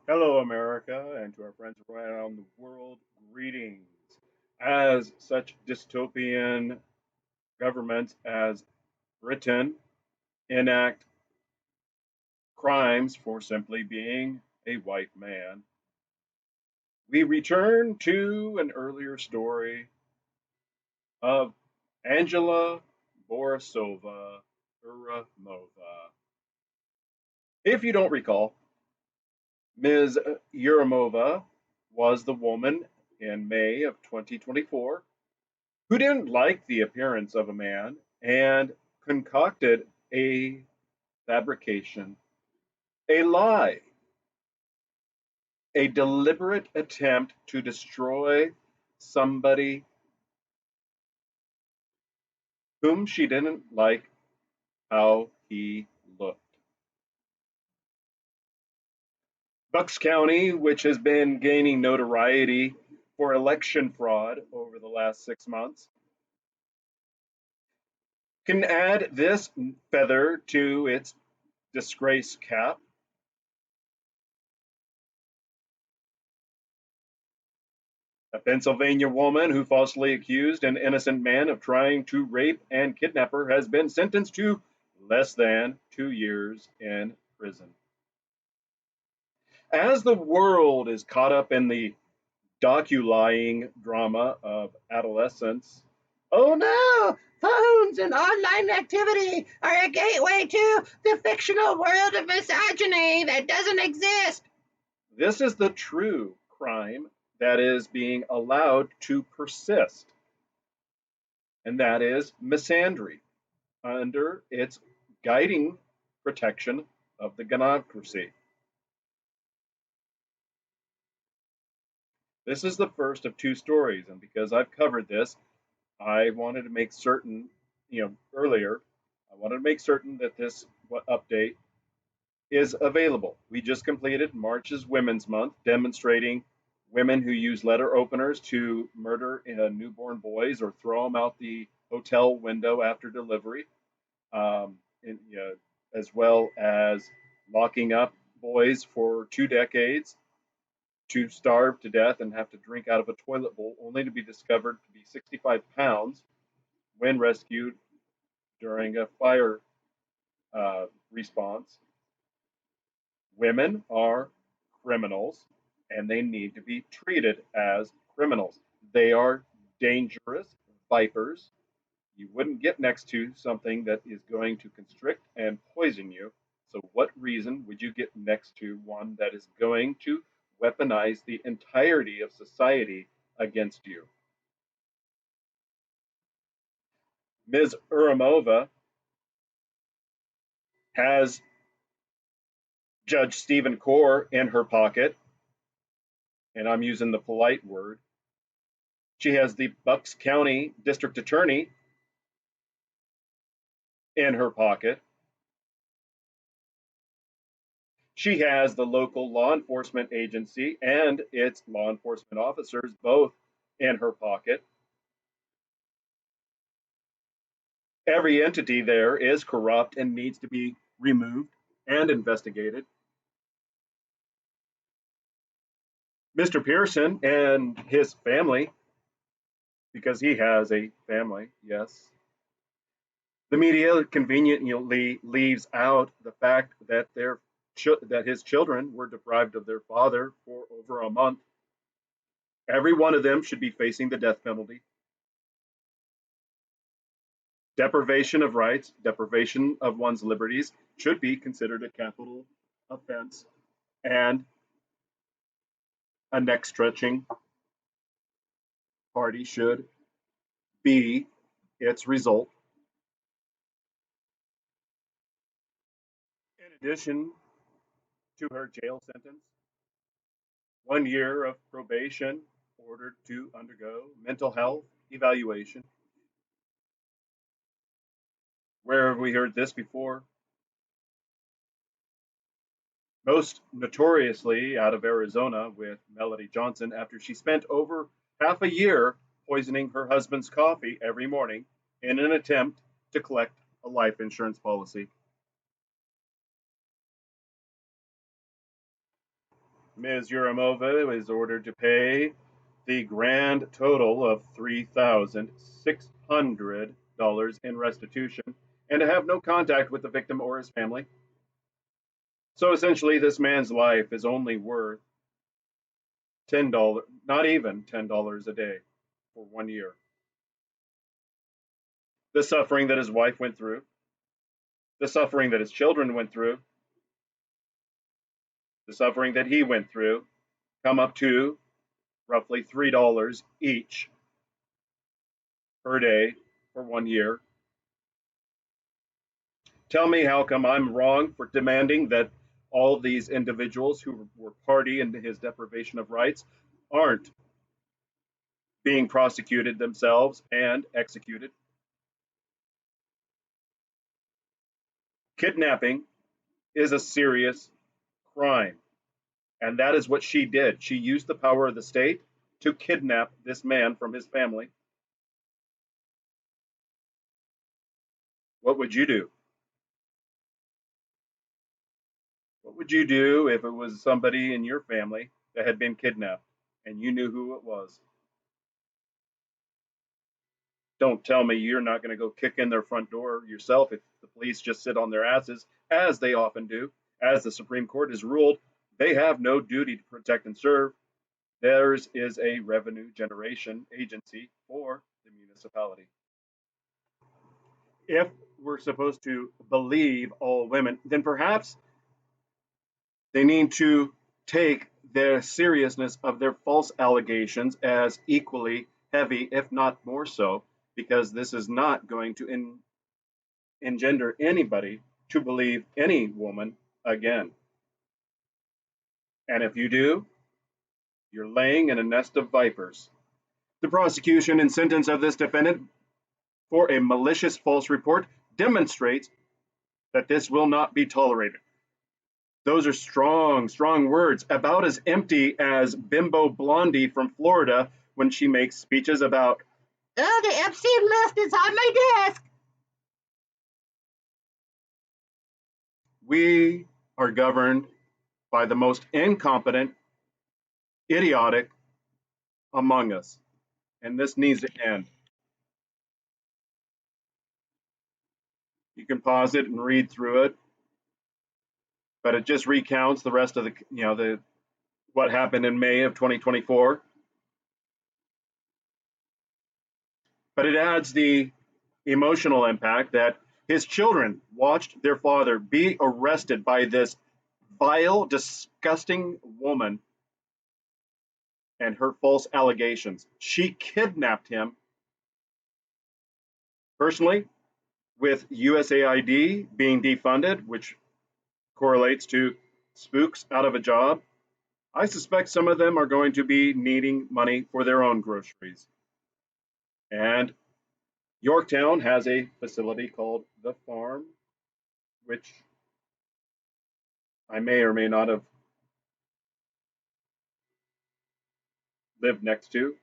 Hello, America, and to our friends around the world, greetings. As such dystopian governments as Britain enact crimes for simply being a white man, we return to an earlier story of Angela Borisova Uramova. If you don't recall, Ms. Uramova was the woman in May of 2024 who didn't like the appearance of a man and concocted a fabrication, a lie, a deliberate attempt to destroy somebody whom she didn't like how he looked. Bucks County, which has been gaining notoriety for election fraud over the last 6 months, can add this feather to its disgrace cap. A Pennsylvania woman who falsely accused an innocent man of trying to rape and kidnap her has been sentenced to less than 2 years in prison. As the world is caught up in the docu-lying drama of adolescence, oh no, phones and online activity are a gateway to the fictional world of misogyny that doesn't exist. This is the true crime that is being allowed to persist, and that is misandry under its guiding protection of the gynocracy. This is the first of two stories, and because I've covered this, I wanted to make certain, earlier, I wanted to make certain that this update is available. We just completed March's Women's Month, demonstrating women who use letter openers to murder newborn boys or throw them out the hotel window after delivery, as well as locking up boys for 2 decades to starve to death and have to drink out of a toilet bowl, only to be discovered to be 65 pounds when rescued during a fire response. Women are criminals and they need to be treated as criminals. They are dangerous vipers. You wouldn't get next to something that is going to constrict and poison you. So, what reason would you get next to one that is going to weaponize the entirety of society against you? Ms. Uramova has Judge Stephen Core in her pocket, and I'm using the polite word. She has the Bucks County District Attorney in her pocket. She has the local law enforcement agency and its law enforcement officers both in her pocket. Every entity there is corrupt and needs to be removed and investigated. Mr. Pearson and his family, because he has a family, yes. The media conveniently leaves out the fact that that his children were deprived of their father for over a month. Every one of them should be facing the death penalty. Deprivation of rights, deprivation of one's liberties should be considered a capital offense, and a neck stretching party should be its result. In addition to her jail sentence, 1 year of probation, ordered to undergo mental health evaluation. Where have we heard this before? Most notoriously out of Arizona with Melody Johnson after she spent over half a year poisoning her husband's coffee every morning in an attempt to collect a life insurance policy. Ms. Yurimova is ordered to pay the grand total of $3,600 in restitution and to have no contact with the victim or his family. So essentially, this man's life is only worth $10, not even $10 a day for 1 year. The suffering that his wife went through, the suffering that his children went through, the suffering that he went through come up to roughly $3 each per day for 1 year. Tell me how come I'm wrong for demanding that all these individuals who were party in his deprivation of rights aren't being prosecuted themselves and executed. Kidnapping is a serious crime, and that is what she did. She used the power of the state to kidnap this man from his family. What would you do? What would you do if it was somebody in your family that had been kidnapped and you knew who it was? Don't tell me you're not going to go kick in their front door yourself if the police just sit on their asses, as they often do. As the Supreme Court has ruled, they have no duty to protect and serve. Theirs is a revenue generation agency for the municipality. If we're supposed to believe all women, then perhaps they need to take the seriousness of their false allegations as equally heavy, if not more so, because this is not going to engender anybody to believe any woman again. And if you do, you're laying in a nest of vipers. The prosecution and sentence of this defendant for a malicious false report demonstrates that this will not be tolerated. Those are strong, strong words, about as empty as Bimbo Blondie from Florida when she makes speeches about, oh, the Epstein list is on my desk. We are governed by the most incompetent, idiotic among us, and this needs to end. You can pause it and read through it, but it just recounts the rest of the what happened in May of 2024. But it adds the emotional impact that his children watched their father be arrested by this vile, disgusting woman and her false allegations. She kidnapped him. Personally, with USAID being defunded, which correlates to spooks out of a job, I suspect some of them are going to be needing money for their own groceries. And Yorktown has a facility called The Farm, which I may or may not have lived next to.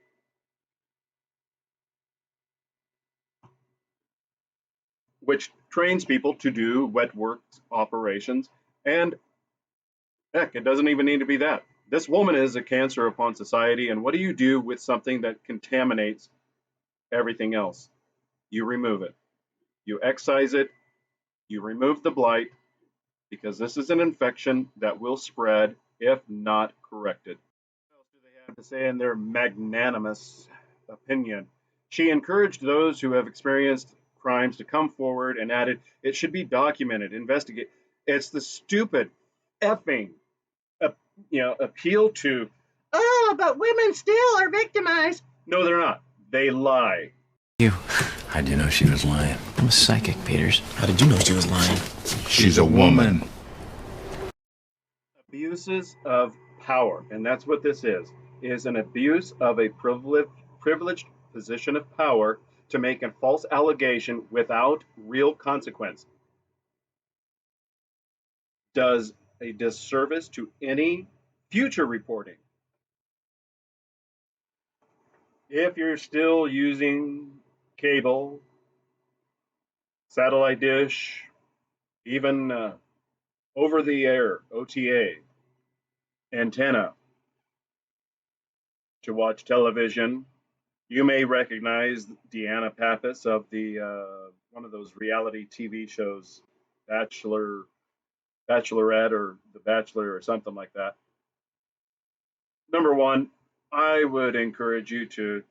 Which trains people to do wet works operations. And heck, it doesn't even need to be that. This woman is a cancer upon society. And what do you do with something that contaminates everything else? You remove it, you excise it, you remove the blight, because this is an infection that will spread if not corrected. What else do they have to say in their magnanimous opinion? She encouraged those who have experienced crimes to come forward and added, it should be documented, investigate. It's the stupid effing, appeal to, oh, but women still are victimized. No, they're not. They lie. You. How'd you know she was lying? I'm a psychic, Peters. How did you know she was lying? She's a woman. Abuses of power, and that's what this is an abuse of a privileged position of power to make a false allegation without real consequence. Does a disservice to any future reporting. If you're still using cable, satellite dish, even over the air, OTA, antenna to watch television. You may recognize DeAnna Pappas of the one of those reality TV shows, Bachelorette, or The Bachelor, or something like that. Number one, I would encourage you to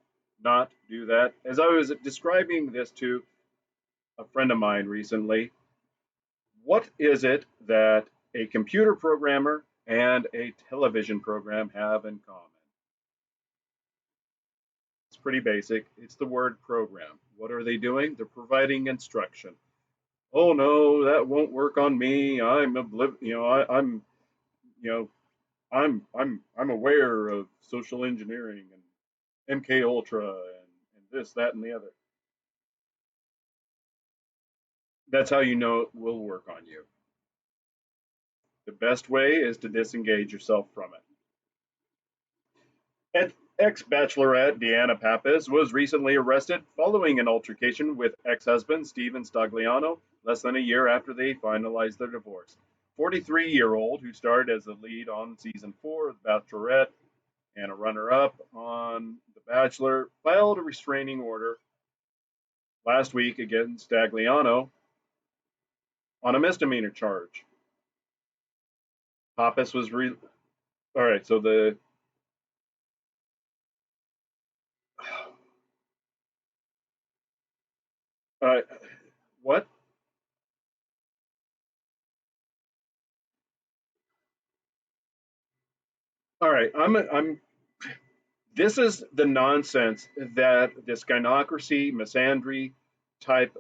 not do that. As I was describing this to a friend of mine recently, what is it that a computer programmer and a television program have in common? It's pretty basic. It's the word program. What are they doing? They're providing instruction. Oh no, that won't work on me. I'm you know, I'm aware of social engineering and MK Ultra and this, that, and the other. That's how you know it will work on you. The best way is to disengage yourself from it. Ex-Bachelorette DeAnna Pappas was recently arrested following an altercation with ex-husband Steven Stagliano less than a year after they finalized their divorce. 43-year-old, who starred as the lead on season 4 of The Bachelorette and a runner-up on The Bachelor, filed a restraining order last week against Stagliano on a misdemeanor charge. Pappas was all right. So the uh, what? All right. I'm. This is the nonsense that this gynocracy, misandry type,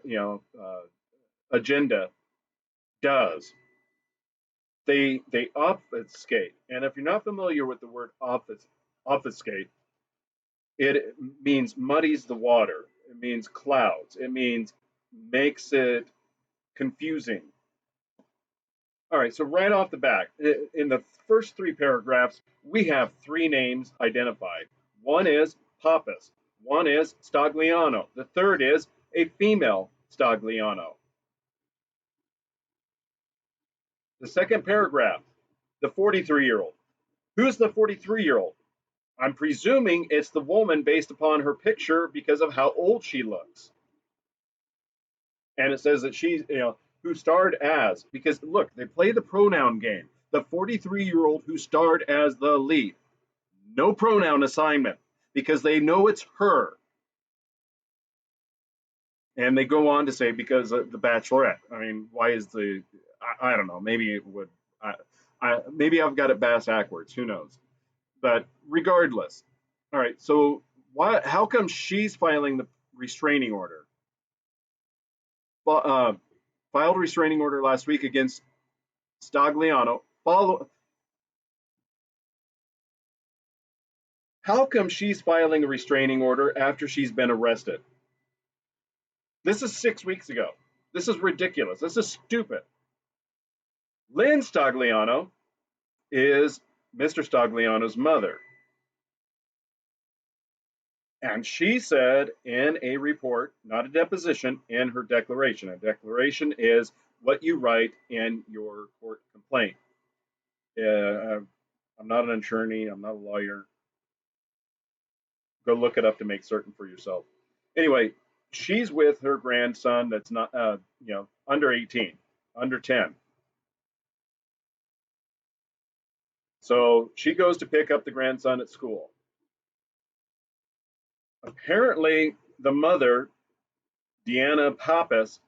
agenda does. They obfuscate, and if you're not familiar with the word obfuscate, it means muddies the water. It means clouds. It means makes it confusing. All right, so right off the bat, in the first three paragraphs, we have three names identified. One is Pappas, one is Stagliano, the third is a female Stagliano. The second paragraph, the 43-year-old. Who's the 43-year-old? I'm presuming it's the woman based upon her picture because of how old she looks. And it says that she's, who starred as, because look, they play the pronoun game. The 43-year-old who starred as the lead. No pronoun assignment because they know it's her. And they go on to say because of the Bachelorette. I mean, why is I don't know. Maybe it would. Maybe I've got it backwards. Who knows? But regardless, all right. So how come she's filing the restraining order? Filed a restraining order last week against Stagliano. How come she's filing a restraining order after she's been arrested? This is 6 weeks ago. This is ridiculous. This is stupid. Lynn Stagliano is Mr. Stagliano's mother. And she said in a report, not a deposition, in her declaration. A declaration is what you write in your court complaint. I'm not an attorney. I'm not a lawyer. Go look it up to make certain for yourself. Anyway, she's with her grandson that's not, under 18, under 10. So she goes to pick up the grandson at school. Apparently, the mother, DeAnna Pappas,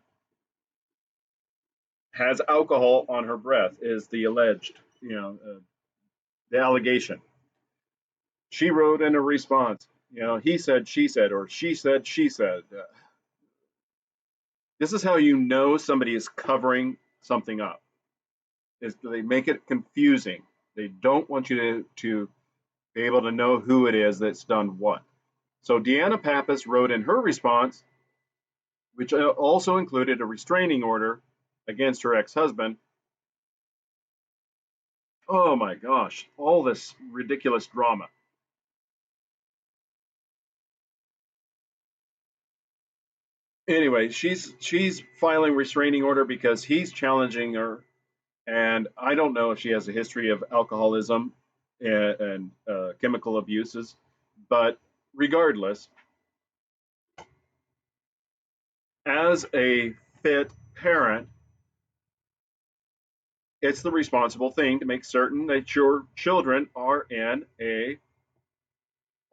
has alcohol on her breath, is the alleged, the allegation. She wrote in a response, he said, she said, or she said, she said. This is how you know somebody is covering something up. Is they make it confusing. They don't want you to be able to know who it is that's done what. So DeAnna Pappas wrote in her response, which also included a restraining order against her ex-husband. Oh my gosh, all this ridiculous drama. Anyway, she's filing restraining order because he's challenging her, and I don't know if she has a history of alcoholism. and chemical abuses. But regardless, as a fit parent, it's the responsible thing to make certain that your children are in a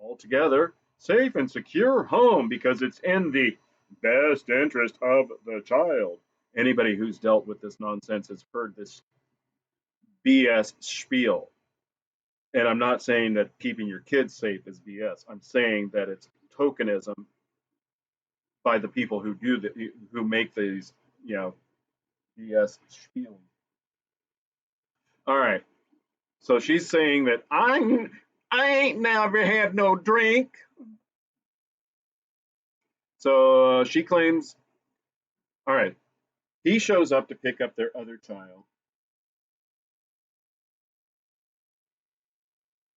altogether safe and secure home because it's in the best interest of the child. Anybody who's dealt with this nonsense has heard this BS spiel. And I'm not saying that keeping your kids safe is BS. I'm saying that it's tokenism by the people who who make these, BS spiel. All right. So she's saying that I ain't never had no drink. So she claims, all right, he shows up to pick up their other child.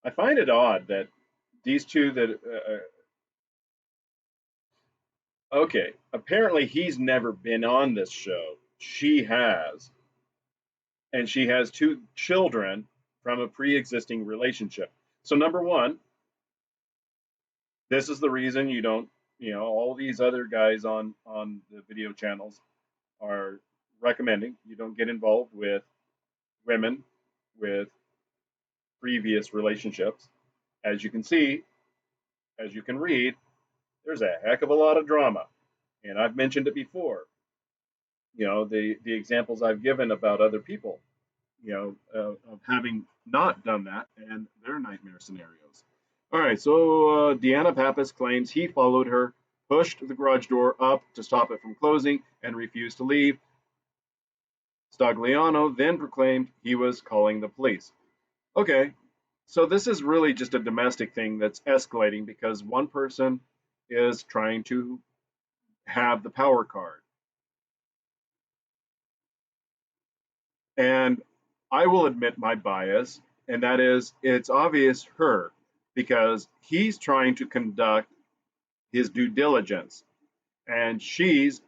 I find it odd that these two that okay, apparently he's never been on this show. She has, and she has two children from a pre-existing relationship. So number one, this is the reason you don't, all these other guys on the video channels are recommending you don't get involved with women with previous relationships. As you can see, as you can read, there's a heck of a lot of drama. And I've mentioned it before. The examples I've given about other people, of having not done that and their nightmare scenarios. All right, so DeAnna Pappas claims he followed her, pushed the garage door up to stop it from closing, and refused to leave. Stagliano then proclaimed he was calling the police. Okay, so this is really just a domestic thing that's escalating because one person is trying to have the power card. And I will admit my bias, and that is it's obvious her because he's trying to conduct his due diligence and she's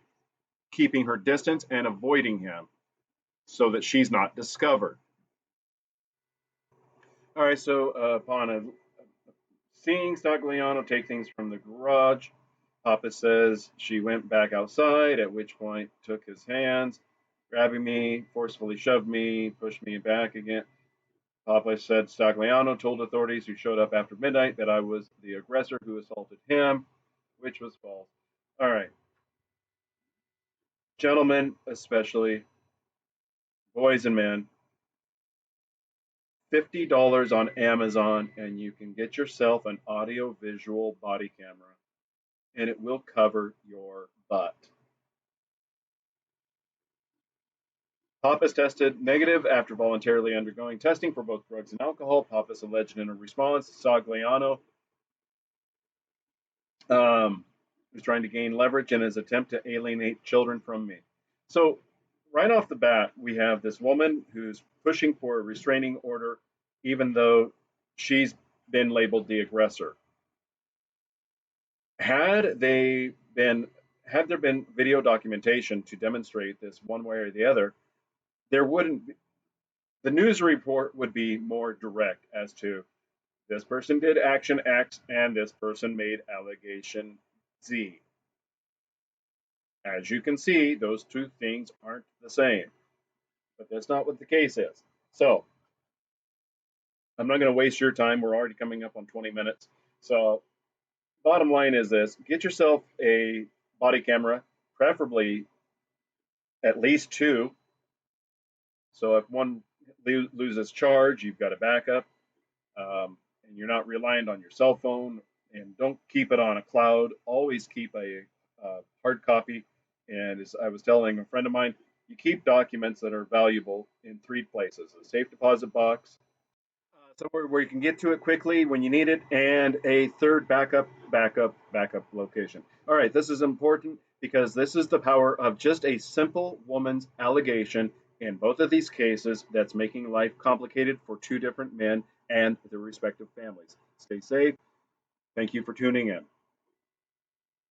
keeping her distance and avoiding him so that she's not discovered. All right, so upon seeing Stagliano take things from the garage, Papa says she went back outside, at which point took his hands, grabbing me, forcefully shoved me, pushed me back again. Papa said Stagliano told authorities who showed up after midnight that I was the aggressor who assaulted him, which was false. All right. Gentlemen, especially boys and men, $50 on Amazon, and you can get yourself an audio visual body camera, and it will cover your butt. Pappas tested negative after voluntarily undergoing testing for both drugs and alcohol. Pappas alleged in a response, Stagliano was trying to gain leverage in his attempt to alienate children from me. So, right off the bat, we have this woman who's pushing for a restraining order, even though she's been labeled the aggressor. Had they been, had there been video documentation to demonstrate this one way or the other, there wouldn't. The news report would be more direct as to this person did action X and this person made allegation Z. As you can see, those two things aren't the same, but that's not what the case is. So I'm not going to waste your time. We're already coming up on 20 minutes. So bottom line is this: get yourself a body camera, preferably at least two. So if one loses charge, you've got a backup, and you're not reliant on your cell phone. And don't keep it on a cloud. Always keep a hard copy. And as I was telling a friend of mine, you keep documents that are valuable in three places: a safe deposit box, somewhere where you can get to it quickly when you need it, and a third backup location. All right, this is important because this is the power of just a simple woman's allegation in both of these cases that's making life complicated for two different men and their respective families. Stay safe. Thank you for tuning in.